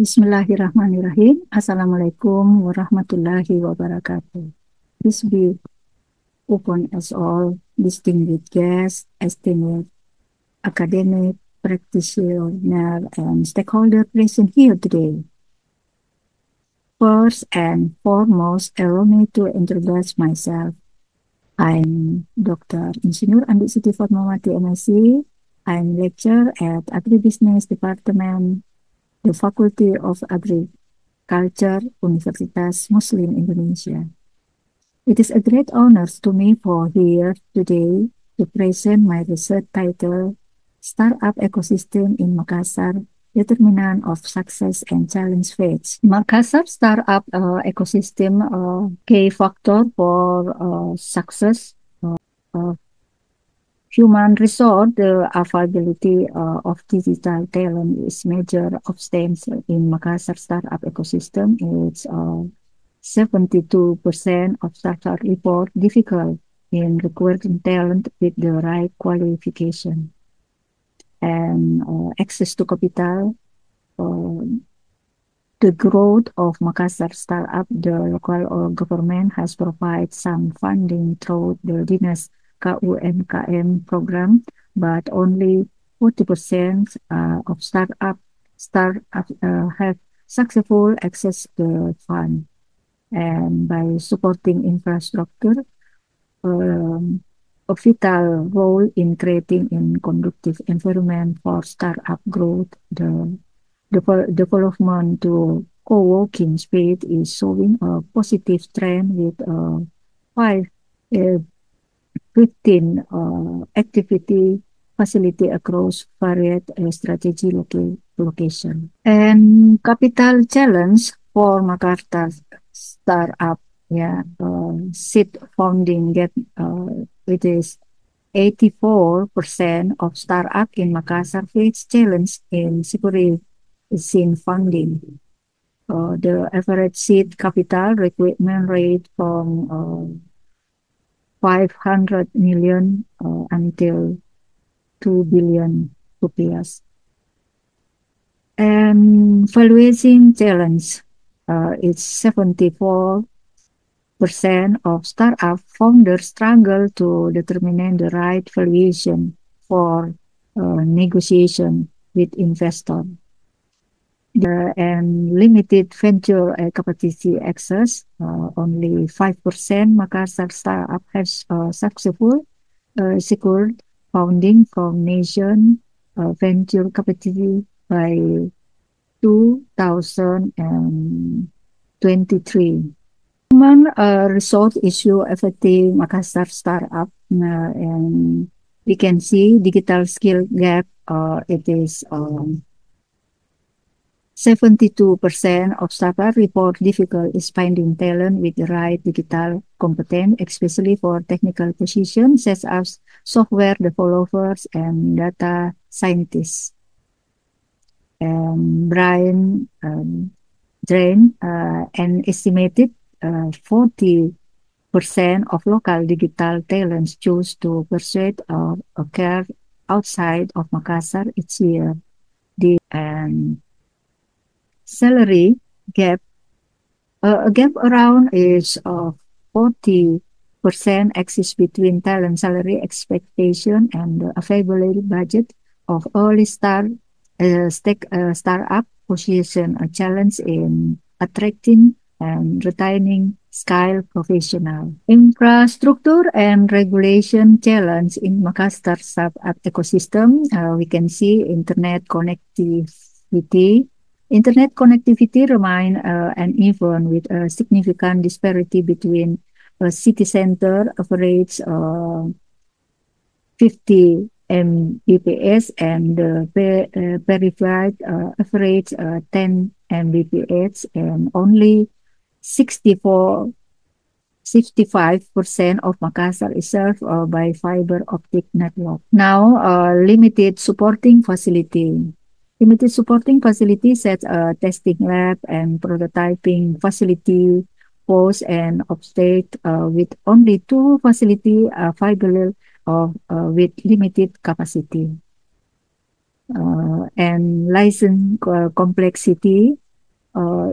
Bismillahirrahmanirrahim. Assalamualaikum warahmatullahi wabarakatuh. Peace be upon us all, distinguished guests, esteemed academic, practitioner, and stakeholder present here today. First and foremost, allow me to introduce myself. I'm Dr. Insinyur Andi Siti Fatmawati, MSc. I'm lecturer at Agribusiness Department, the Faculty of Agriculture, Universitas Muslim Indonesia. It is a great honor to me for here today to present my research title, Startup Ecosystem in Makassar, Determinant of Success and Challenge Faced. Makassar startup ecosystem key factor for success. Human resource, the availability of digital talent is major obstacle in Makassar startup ecosystem. It's 72% of startup report difficult in recruiting talent with the right qualification and access to capital. The growth of Makassar startup, the local government has provided some funding through the Dinas KUMKM program, but only 40% of startup have successful access to the fund. And by supporting infrastructure, a vital role in creating a conducive environment for startup growth, the development to co-working space is showing a positive trend with five, uh, 15 activity facility across varied strategy location. And capital challenge for Makassar startup, yeah, seed funding get it is 84% of startup in Makassar face challenge in securing funding. The average seed capital requirement rate from 500 million until 2 billion rupiahs. And valuation challenge, it's 74% of startup founders struggle to determine the right valuation for negotiation with investor. And limited venture capacity access, only 5% Makassar startup has successful secured funding from nation venture capacity by 2023. Human resource issue affecting Makassar startup, and we can see digital skill gap. It is 72% of startup report difficult is finding talent with the right digital competence, especially for technical positions such as software developers and data scientists. And Brian Drain an estimated 40% of local digital talents choose to pursue a career outside of Makassar each year. And salary gap, a gap around is 40% exists between talent salary expectation and the available budget of early startup position. A challenge in attracting and retaining skilled professional. Infrastructure and regulation challenge in Makassar startup ecosystem. We can see internet connectivity. Internet connectivity remain uneven with a significant disparity between city center average 50 Mbps and the peripheral average 10 Mbps, and only 65% of Makassar is served by fiber optic network. Now, limited supporting facility. Limited supporting facility such as testing lab and prototyping facility pose an obstacle with only 2 facility available with limited capacity. And license complexity.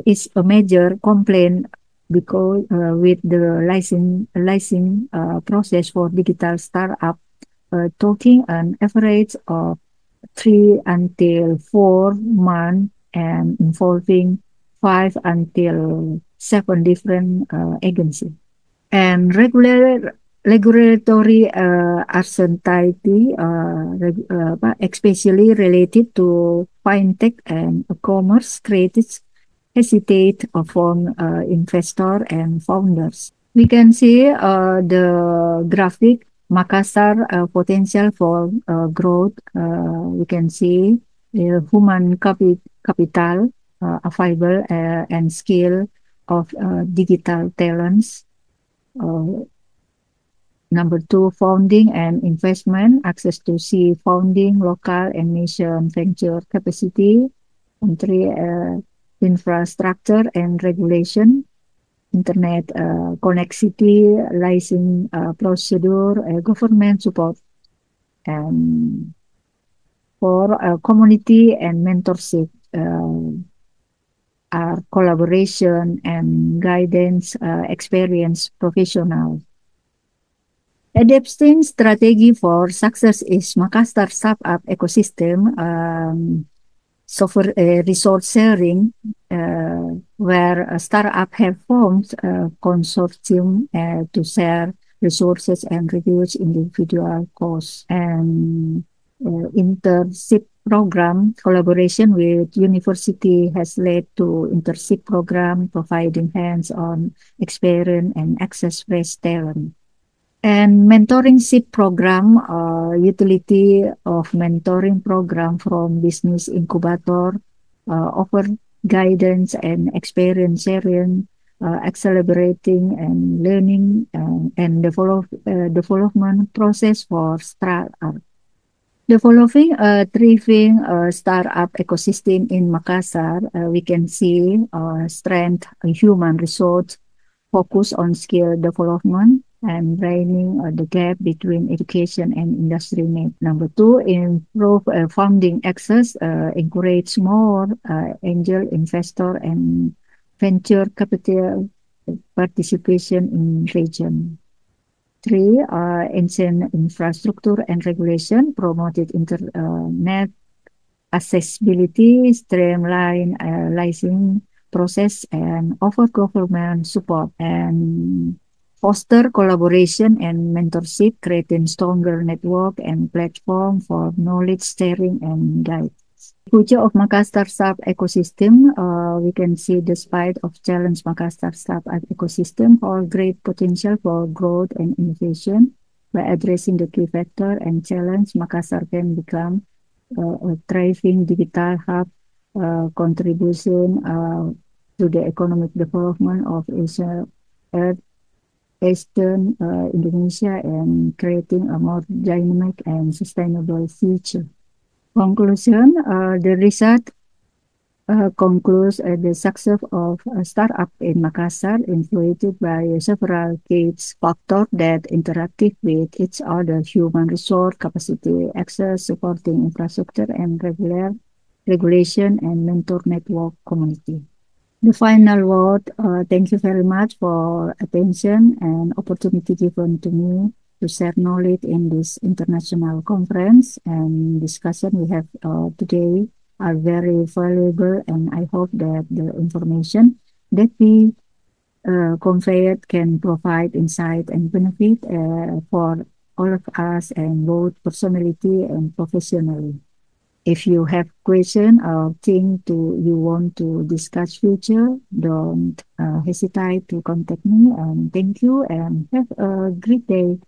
is a major complaint because with the licensing process for digital startup, taking an average of 3 until 4 months and involving 5 until 7 different agencies. And regulatory uncertainty, especially related to fintech and commerce, creates hesitate from investor and founders. We can see the graphic Makassar potential for growth. We can see human capital available and skill of digital talents. Number two, funding and investment, access to seed funding, local and nation venture capacity. And three, infrastructure and regulation, internet connectivity, license procedure, government support. And for community and mentorship, our collaboration and guidance experience professional. Adapting strategy for success is Makassar startup ecosystem, software resource sharing, where a startup have formed a consortium to share resources and reduce individual costs. And internship program collaboration with university has led to internship program providing hands-on experience and access fresh talent. And mentorship program, utility of mentoring program from business incubator, offer guidance and experience sharing, accelerating and learning and development process for startup. Developing a thriving startup ecosystem in Makassar, we can see strength human resource, focus on skill development, and bridging the gap between education and industry need. Number two, improve funding access, encourage more angel investor and venture capital participation in region. Three, enhance infrastructure and regulation, promoted internet accessibility, streamline licensing process, and offer government support, and foster collaboration and mentorship, creating stronger network and platform for knowledge sharing and guidance. Future of Makassar startup ecosystem, we can see despite of challenge Makassar startup ecosystem hold great potential for growth and innovation. By addressing the key factor and challenge, Makassar can become a thriving digital hub, contribution to the economic development of Asia, Eastern Indonesia, and creating a more dynamic and sustainable future. Conclusion, the research concludes the success of a startup in Makassar influenced by several key factors that interact with each other: human resource, capacity, access, supporting infrastructure, and regulation and mentor network community. The final word, thank you very much for attention and opportunity given to me to share knowledge in this international conference and discussion we have today are very valuable, and I hope that the information that we conveyed can provide insight and benefit for all of us, and both personality and professionally. If you have question or thing you want to discuss future, don't hesitate to contact me. And thank you and have a great day.